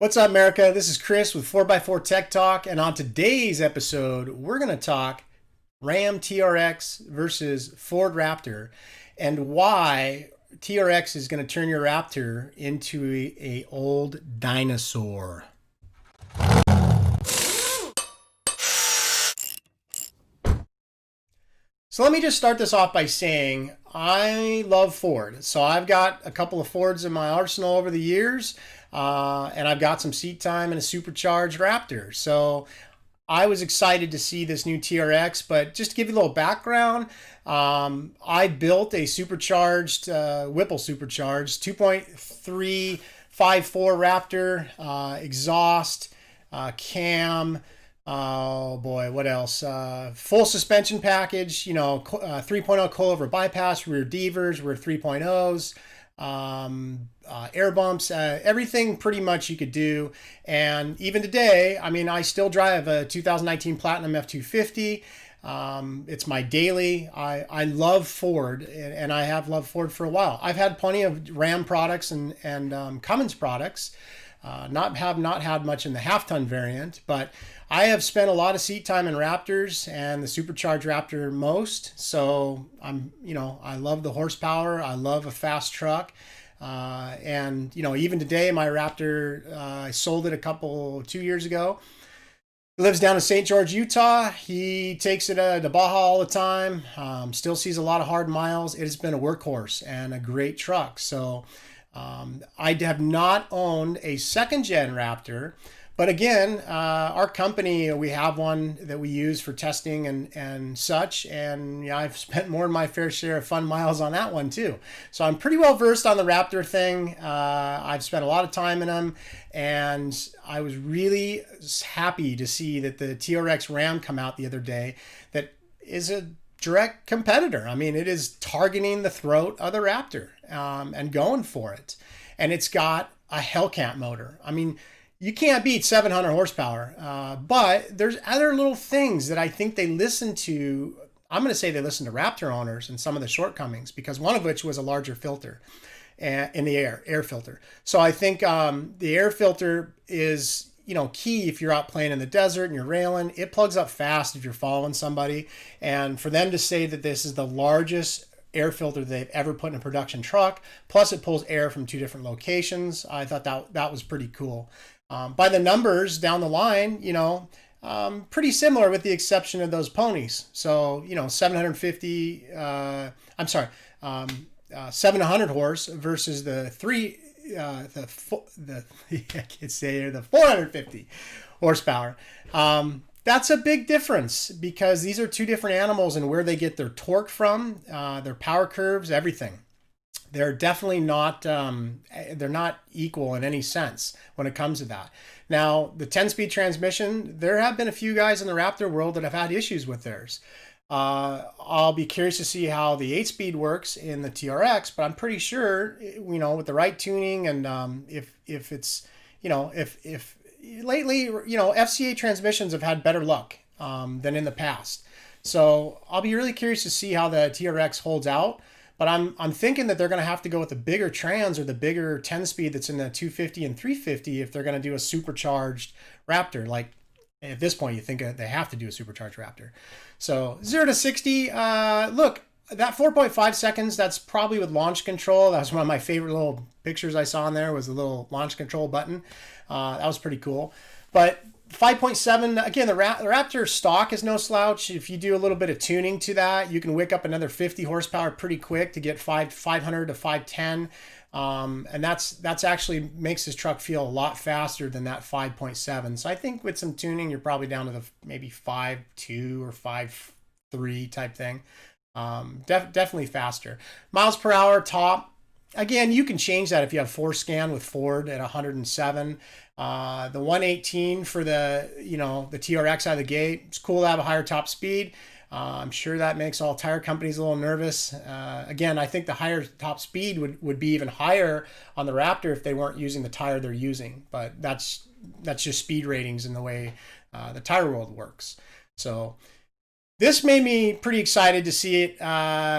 What's up, America? This is Chris with 4x4 Tech Talk, and on today's episode, we're going to talk Ram TRX versus Ford Raptor and why TRX is going to turn your Raptor into a old dinosaur. So let me just start this off by saying I love Ford. So I've got a couple of Fords in my arsenal over the years, and I've got some seat time and a supercharged Raptor. So I was excited to see this new TRX, but just to give you a little background, I built a supercharged, Whipple supercharged 2.354 Raptor, exhaust, cam. Oh boy, what else? Full suspension package, 3.0 coilover bypass, rear devers, rear 3.0s, air bumps, everything pretty much you could do. And even today, I mean, I still drive a 2019 Platinum F250. It's my daily. I love Ford, and I have loved Ford for a while. I've had plenty of Ram products and Cummins products. Not had much in the half-ton variant, but I have spent a lot of seat time in Raptors and the supercharged Raptor most. So I love the horsepower. I love a fast truck. And even today, my Raptor, I sold it 2 years ago. He lives down in St. George, Utah. He takes it to Baja all the time. Still sees a lot of hard miles. It has been a workhorse and a great truck. So I have not owned a second gen Raptor, but again, our company, we have one that we use for testing and such. And I've spent more than my fair share of fun miles on that one too. So I'm pretty well versed on the Raptor thing. I've spent a lot of time in them, and I was really happy to see that the TRX Ram come out the other day. That is a direct competitor. I mean, it is targeting the throat of the Raptor and going for it. And it's got a Hellcat motor. I mean, you can't beat 700 horsepower, but there's other little things that I think they listen to. I'm going to say they listen to Raptor owners and some of the shortcomings, because one of which was a larger filter in the air filter. So I think the air filter is key if you're out playing in the desert and you're railing. It plugs up fast if you're following somebody. And for them to say that this is the largest air filter they've ever put in a production truck, plus it pulls air from two different locations, I thought that was pretty cool. By the numbers down the line, pretty similar with the exception of those ponies. So 700 horse versus the I can't say here, the 450 horsepower. That's a big difference, because these are two different animals, and where they get their torque from, their power curves, everything. They're definitely not they're not equal in any sense when it comes to that. Now, the 10-speed transmission, there have been a few guys in the Raptor world that have had issues with theirs. I'll be curious to see how the 8-speed works in the TRX, but I'm pretty sure, with the right tuning, and if it's, if lately, FCA transmissions have had better luck than in the past. So I'll be really curious to see how the TRX holds out. But I'm thinking that they're going to have to go with the bigger trans, or the bigger 10-speed that's in the 250 and 350, if they're going to do a supercharged Raptor. Like, at this point, you think they have to do a supercharged Raptor. So 0 to 60, look, that 4.5 seconds, that's probably with launch control. That was one of my favorite little pictures I saw in there, was the little launch control button. That was pretty cool. But 5.7, again, the Raptor stock is no slouch. If you do a little bit of tuning to that, you can wick up another 50 horsepower pretty quick to get 500 to 510. And that's actually makes this truck feel a lot faster than that 5.7. So I think with some tuning, you're probably down to the maybe 5.2 or 5.3 type thing. Definitely faster. Miles per hour top. Again, you can change that if you have forescan with Ford at 107. The 118 for the TRX out of the gate. It's cool to have a higher top speed. I'm sure that makes all tire companies a little nervous. Again, I think the higher top speed would be even higher on the Raptor if they weren't using the tire they're using. But that's just speed ratings and the way the tire world works. So this made me pretty excited to see it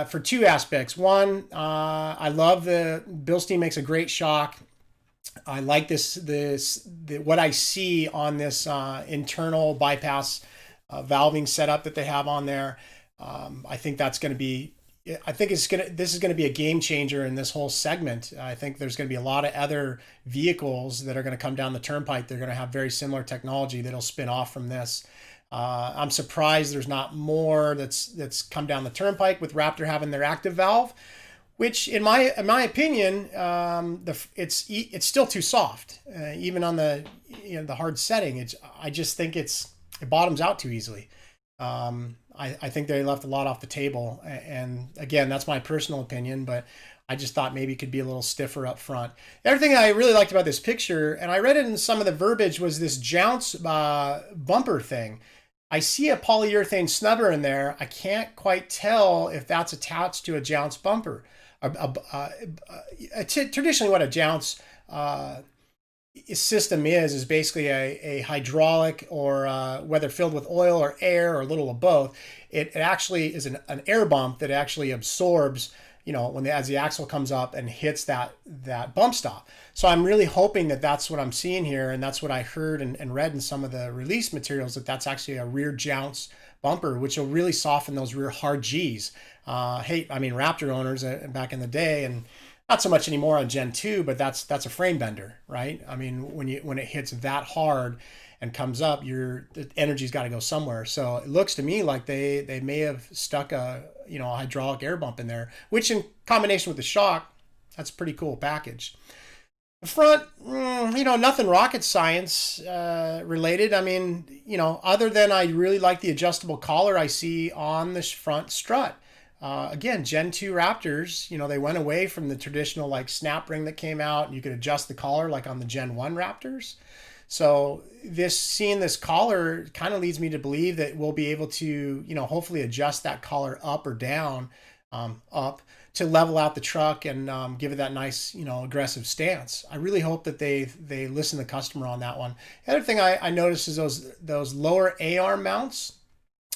for two aspects. One, I love the Bilstein makes a great shock. I like what I see on this internal bypass valving setup that they have on there. I think that's going to be. I think this is going to be a game changer in this whole segment. I think there's going to be a lot of other vehicles that are going to come down the turnpike. They're going to have very similar technology that'll spin off from this. I'm surprised there's not more that's come down the turnpike with Raptor having their active valve, which in my opinion, it's still too soft, even on the hard setting. I just think it bottoms out too easily. I think they left a lot off the table, and again, that's my personal opinion, but I just thought maybe it could be a little stiffer up front. The other thing I really liked about this picture, and I read it in some of the verbiage, was this jounce bumper thing. I see a polyurethane snubber in there. I can't quite tell if that's attached to a jounce bumper. Traditionally, what a jounce system is basically a hydraulic, or whether filled with oil or air or a little of both. It actually is an air bump that actually absorbs, as the axle comes up and hits that bump stop. So I'm really hoping that that's what I'm seeing here, and that's what I heard and read in some of the release materials, that's actually a rear jounce bumper, which will really soften those rear hard G's. Raptor owners back in the day, and not so much anymore on Gen 2, but that's a frame bender, right? I mean, when it hits that hard and comes up, the energy's got to go somewhere. So it looks to me like they may have stuck a hydraulic air bump in there, which in combination with the shock, that's a pretty cool package. The front, nothing rocket science related. I mean, other than I really like the adjustable collar I see on the front strut. Again, Gen 2 Raptors, they went away from the traditional snap ring that came out, and you could adjust the collar like on the Gen 1 Raptors. So seeing this collar kind of leads me to believe that we'll be able to, hopefully adjust that collar up or down, up to level out the truck and give it that nice, aggressive stance. I really hope that they listen to the customer on that one. The other thing I noticed is those lower A-arm mounts.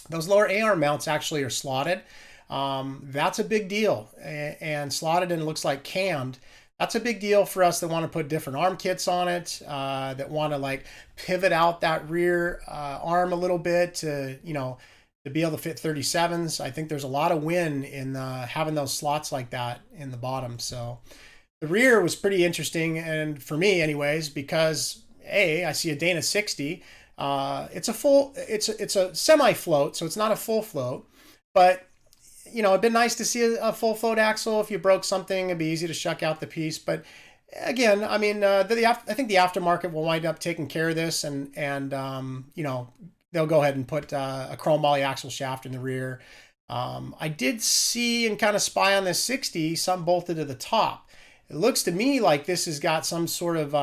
Those lower A-arm mounts actually are slotted. That's a big deal, and slotted, and it looks like cammed. That's a big deal for us that want to put different arm kits on it, that want to pivot out that rear arm a little bit to be able to fit 37s. I think there's a lot of win in having those slots like that in the bottom. So the rear was pretty interesting, and for me anyways, because I see a Dana 60. It's a semi float, so it's not a full float, but it'd been nice to see a full float axle. If you broke something, it'd be easy to shuck out the piece. But again, I mean, I think the aftermarket will wind up taking care of this, and they'll go ahead and put a chrome moly axle shaft in the rear. I did see and kind of spy on this 60, some bolted to the top. It looks to me like this has got some sort of,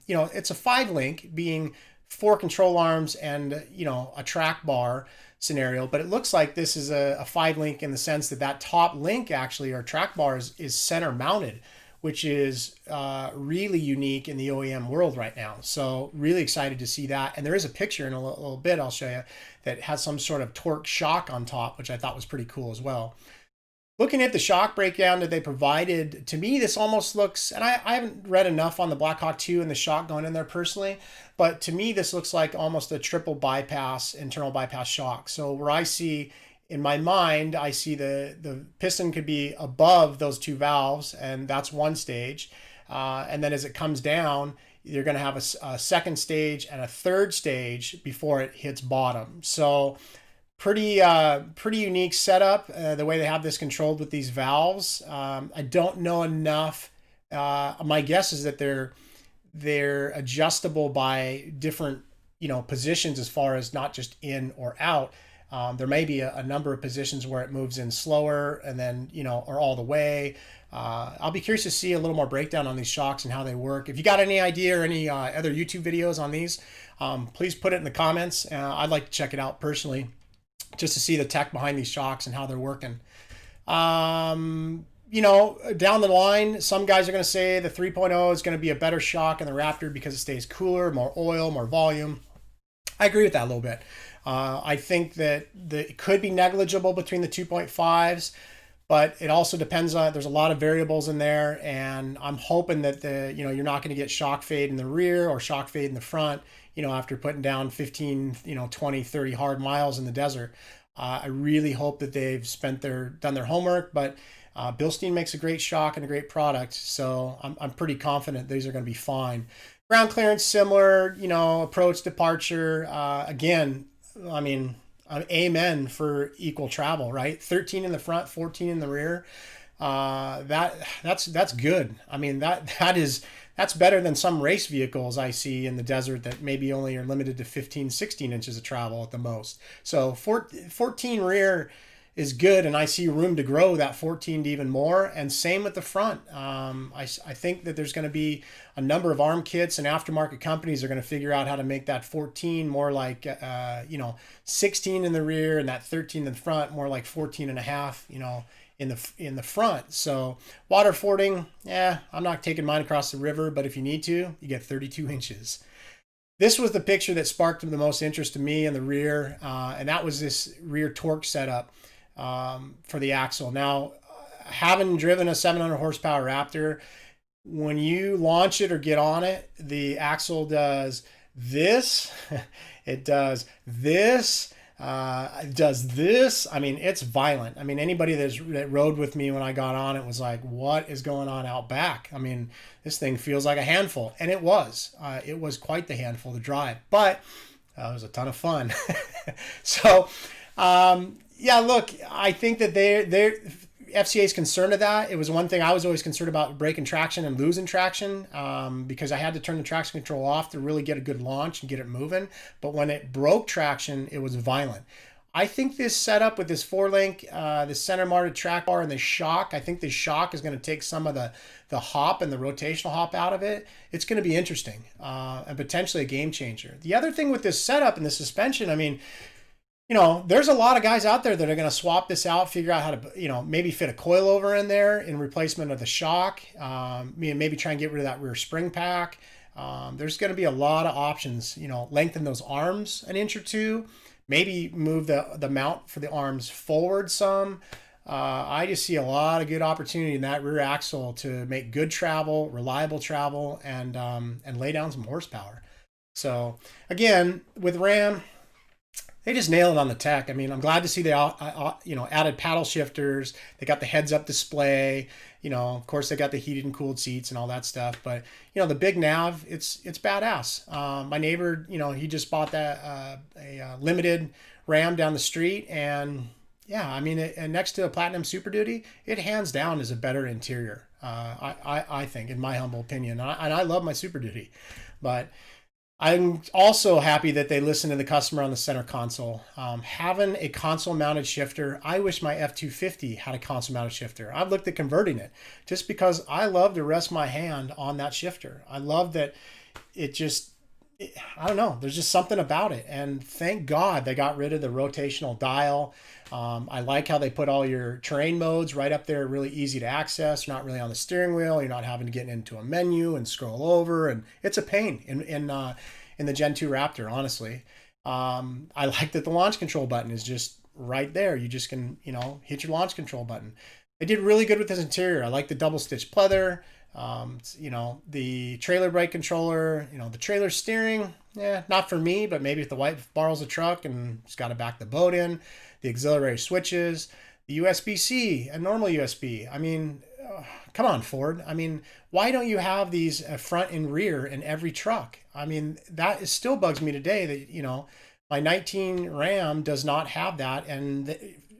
it's a 5-link, being 4 control arms and, a track bar scenario, but it looks like this is a 5-link in the sense that top link actually, or track bar, is center mounted, which is really unique in the OEM world right now. So really excited to see that. And there is a picture in a little bit I'll show you that has some sort of torque shock on top, which I thought was pretty cool as well. Looking at the shock breakdown that they provided, to me this almost looks, and I haven't read enough on the Blackhawk 2 and the shock going in there personally, but to me this looks like almost a triple bypass, internal bypass shock. So where I see, in my mind, I see the piston could be above those 2 valves, and that's one stage. And then as it comes down, you're going to have a second stage and a third stage before it hits bottom. So pretty unique setup, the way they have this controlled with these valves. I don't know enough. My guess is that they're adjustable by different positions, as far as not just in or out. There may be a number of positions where it moves in slower and then or all the way. I'll be curious to see a little more breakdown on these shocks and how they work. If you got any idea or any other YouTube videos on these, please put it in the comments. I'd like to check it out personally, just to see the tech behind these shocks and how they're working. Down the line, some guys are going to say the 3.0 is going to be a better shock in the Raptor because it stays cooler, more oil, more volume. I agree with that a little bit. I think that it could be negligible between the 2.5s, but it also depends on, there's a lot of variables in there, and I'm hoping that you're not going to get shock fade in the rear or shock fade in the front, after putting down 15, 20, 30 hard miles in the desert. I really hope that they've done their homework, but Bilstein makes a great shock and a great product, so I'm pretty confident these are going to be fine. Ground clearance similar, approach departure. Again, I mean, amen for equal travel, right? 13 in the front, 14 in the rear. That's good. I mean, that's better than some race vehicles I see in the desert that maybe only are limited to 15, 16 inches of travel at the most. So 14 rear is good, and I see room to grow that 14 to even more. And same with the front. I think that there's going to be a number of arm kits and aftermarket companies are going to figure out how to make that 14 more like 16 in the rear, and that 13 in the front more like 14 and a half, in the front. So water fording, I'm not taking mine across the river, but if you need to, you get 32 inches. This was the picture that sparked the most interest to me in the rear, and that was this rear torque setup for the axle. Now, having driven a 700 horsepower Raptor, when you launch it or get on it, the axle does this, it does this, it does this. I mean, it's violent. I mean, anybody that rode with me when I got on it was like, what is going on out back? I mean, this thing feels like a handful. And it was quite the handful to drive, but it was a ton of fun. So, yeah, look, I think that FCA is concerned of that. It was one thing I was always concerned about, breaking traction and losing traction, because I had to turn the traction control off to really get a good launch and get it moving. But when it broke traction, it was violent. I think this setup with this 4-link, the center mounted track bar and the shock, I think the shock is going to take some of the hop and the rotational hop out of it. It's going to be interesting, and potentially a game changer. The other thing with this setup and the suspension, I mean, there's a lot of guys out there that are going to swap this out, figure out how to, maybe fit a coilover in there in replacement of the shock, maybe try and get rid of that rear spring pack. There's going to be a lot of options, lengthen those arms an inch or two, maybe move the mount for the arms forward some. I just see a lot of good opportunity in that rear axle to make good travel, reliable travel, and lay down some horsepower. So again, with Ram, they just nailed it on the tech. I mean, I'm glad to see they added paddle shifters. They got the heads-up display. Of course, they got the heated and cooled seats and all that stuff. But the big nav, it's badass. My neighbor, he just bought a limited Ram down the street, and yeah, I mean, and next to a Platinum Super Duty, it hands down is a better interior. I think, in my humble opinion, and I love my Super Duty, but I'm also happy that they listen to the customer on the center console. Having a console-mounted shifter, I wish my F250 had a console-mounted shifter. I've looked at converting it just because I love to rest my hand on that shifter. I love that I don't know, there's just something about it. And thank God they got rid of the rotational dial. I like how they put all your terrain modes right up there, really easy to access. You're not really on the steering wheel. You're not having to get into a menu and scroll over. And it's a pain in the Gen 2 Raptor, honestly. I like that the launch control button is just right there. You just can, hit your launch control button. They did really good with this interior. I like the double stitch pleather. The trailer brake controller, the trailer steering, not for me, but maybe if the wife borrows a truck and it's got to back the boat in, the auxiliary switches, the USB-C and normal USB. I mean, come on, Ford. I mean, why don't you have these front and rear in every truck? I mean, that still bugs me today that, my 19 Ram does not have that. And,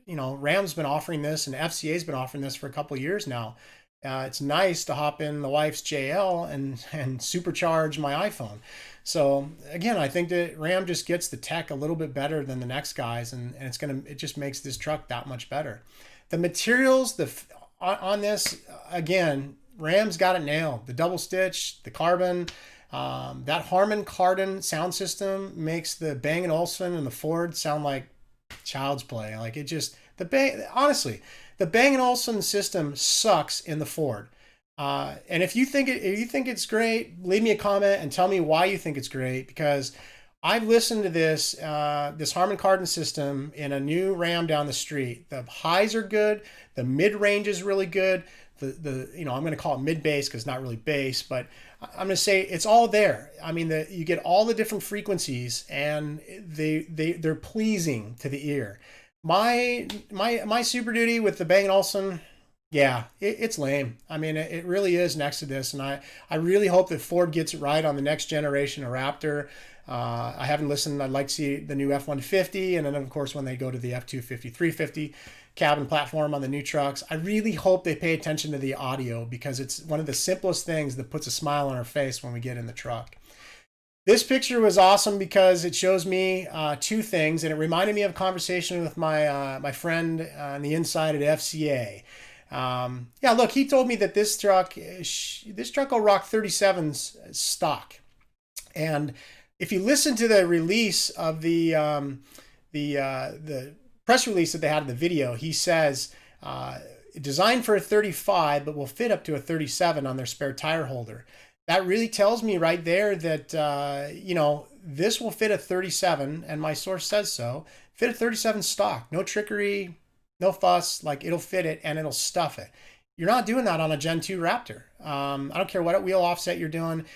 Ram's been offering this and FCA's been offering this for a couple of years now. It's nice to hop in the wife's JL and supercharge my iPhone. So again, I think that Ram just gets the tech a little bit better than the next guys, and it just makes this truck that much better. The materials on this, again, Ram's got it nailed. The double stitch, the carbon, that Harman Kardon sound system makes the Bang & Olufsen and the Ford sound like child's play. Like honestly, the Bang & Olufsen system sucks in the Ford. And if you think it's great, leave me a comment and tell me why you think it's great, because I've listened to this Harman Kardon system in a new Ram down the street. The highs are good. The mid range is really good. The I'm going to call it mid bass because it's not really bass, but I'm going to say it's all there. I mean, you get all the different frequencies, and they're pleasing to the ear. My Super Duty with the Bang & Olufsen, yeah, it's lame. I mean, it really is next to this, and I really hope that Ford gets it right on the next generation of Raptor. I haven't listened. I'd like to see the new F-150, and then of course when they go to the F-250, 350 cabin platform on the new trucks. I really hope they pay attention to the audio because it's one of the simplest things that puts a smile on our face when we get in the truck. This picture was awesome because it shows me two things, and it reminded me of a conversation with my friend on the inside at FCA. Yeah, look, he told me that this truck will rock 37s stock, and if you listen to the release of the press release that they had in the video, he says designed for a 35, but will fit up to a 37 on their spare tire holder. That really tells me right there that this will fit a 37, and my source says so. Fit a 37 stock, no trickery, no fuss. Like, it'll fit it and it'll stuff it. You're not doing that on a Gen 2 Raptor. I don't care what wheel offset you're doing.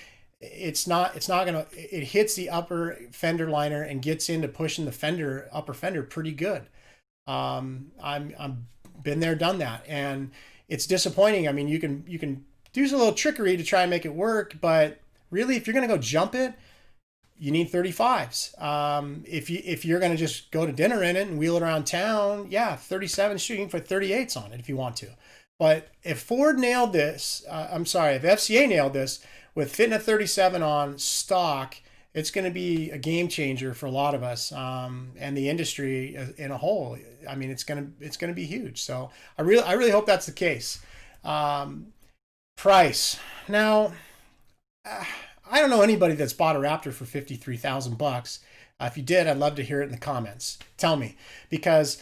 It's not gonna. It hits the upper fender liner and gets into pushing the upper fender pretty good. I'm been there, done that, and it's disappointing. I mean, you can do a little trickery to try and make it work, but really, if you're gonna go jump it, you need 35s. If you're gonna just go to dinner in it and wheel it around town, yeah, 37 shooting for 38s on it if you want to. But if Ford nailed this, if FCA nailed this with fitting a 37 on stock, it's going to be a game changer for a lot of us and the industry in a whole. I mean, it's going to be huge. So I really hope that's the case. Price. Now, I don't know anybody that's bought a Raptor for $53,000. If you did, I'd love to hear it in the comments. Tell me, because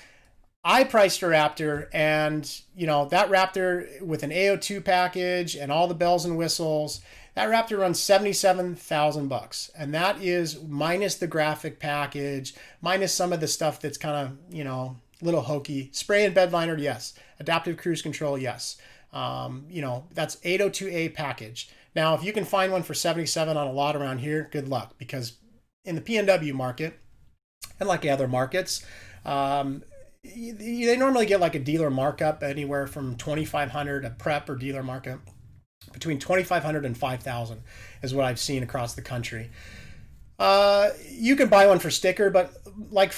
I priced a Raptor, and that Raptor with an AO2 package and all the bells and whistles, that Raptor runs $77,000, and that is minus the graphic package, minus some of the stuff that's kind of little hokey. Spray and bed liner, yes. Adaptive cruise control, yes. That's 802A package. Now, if you can find one for 77 on a lot around here, good luck, because in the PNW market, and like other markets, they normally get like a dealer markup anywhere from $2,500, a prep or dealer markup between $2,500 and $5,000 is what I've seen across the country. You can buy one for sticker, but like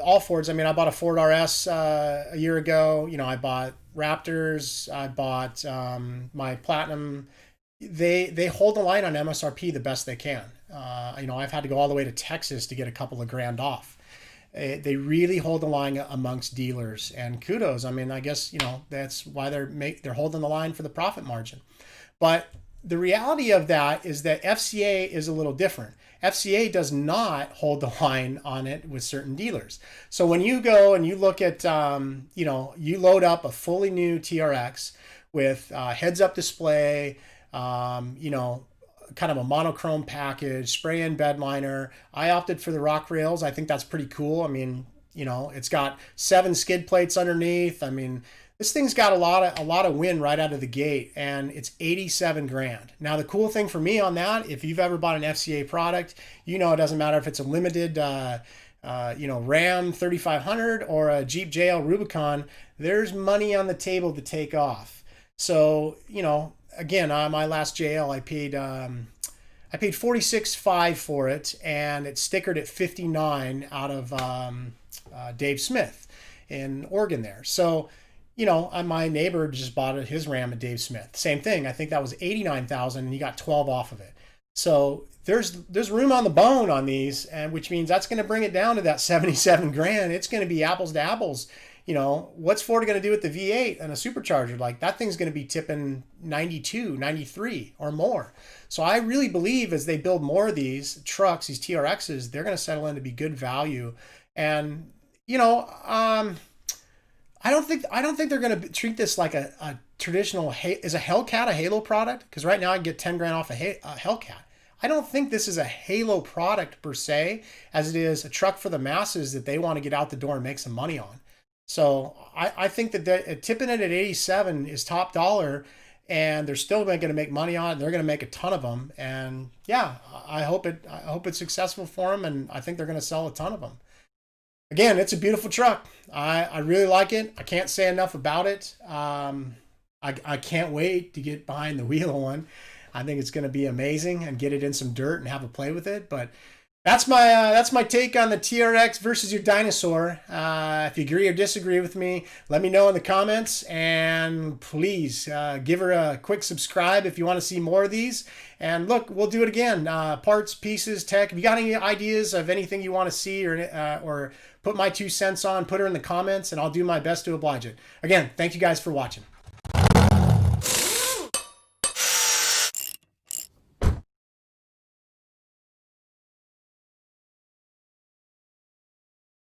all Fords, I mean, I bought a Ford RS a year ago. I bought Raptors. I bought my Platinum. They hold the line on MSRP the best they can. I've had to go all the way to Texas to get a couple of grand off. They really hold the line amongst dealers, and kudos. I mean, I guess that's why they're holding the line for the profit margin. But the reality of that is that FCA is a little different. FCA does not hold the line on it with certain dealers. So when you go and you look at, you load up a fully new TRX with heads-up display, kind of a monochrome package, spray in bed liner. I opted for the rock rails. I think that's pretty cool. I mean, it's got 7 skid plates underneath. I mean, this thing's got a lot of wind right out of the gate, and it's 87 grand. Now, the cool thing for me on that, if you've ever bought an FCA product, it doesn't matter if it's a limited, Ram 3500 or a Jeep JL Rubicon, there's money on the table to take off. So, again, on my last JL, I paid $46,500 for it, and it's stickered at $59 out of Dave Smith in Oregon there. So, my neighbor just bought his Ram at Dave Smith. Same thing. I think that was $89,000, and he got 12 off of it. So there's room on the bone on these, and which means that's going to bring it down to that 77 grand. It's going to be apples to apples. What's Ford going to do with the V8 and a supercharger? Like, that thing's going to be tipping 92, 93 or more. So I really believe as they build more of these trucks, these TRXs, they're going to settle in to be good value. And, I don't think they're going to treat this like a traditional, is a Hellcat a Halo product? Because right now I can get 10 grand off a Hellcat. I don't think this is a halo product per se, as it is a truck for the masses that they want to get out the door and make some money on. So I think that tipping it at 87 is top dollar, and they're still going to make money on it. They're going to make a ton of them, and yeah, I hope it's successful for them, and I think they're going to sell a ton of them. Again, it's a beautiful truck. I really like it. I can't say enough about it. I can't wait to get behind the wheel of one. I think it's going to be amazing and get it in some dirt and have a play with it. But that's my take on the TRX versus your dinosaur. If you agree or disagree with me, let me know in the comments, and please give her a quick subscribe if you want to see more of these. And look, we'll do it again. Parts, pieces, tech. If you got any ideas of anything you want to see or put my 2 cents on, put her in the comments, and I'll do my best to oblige it. Again, thank you guys for watching.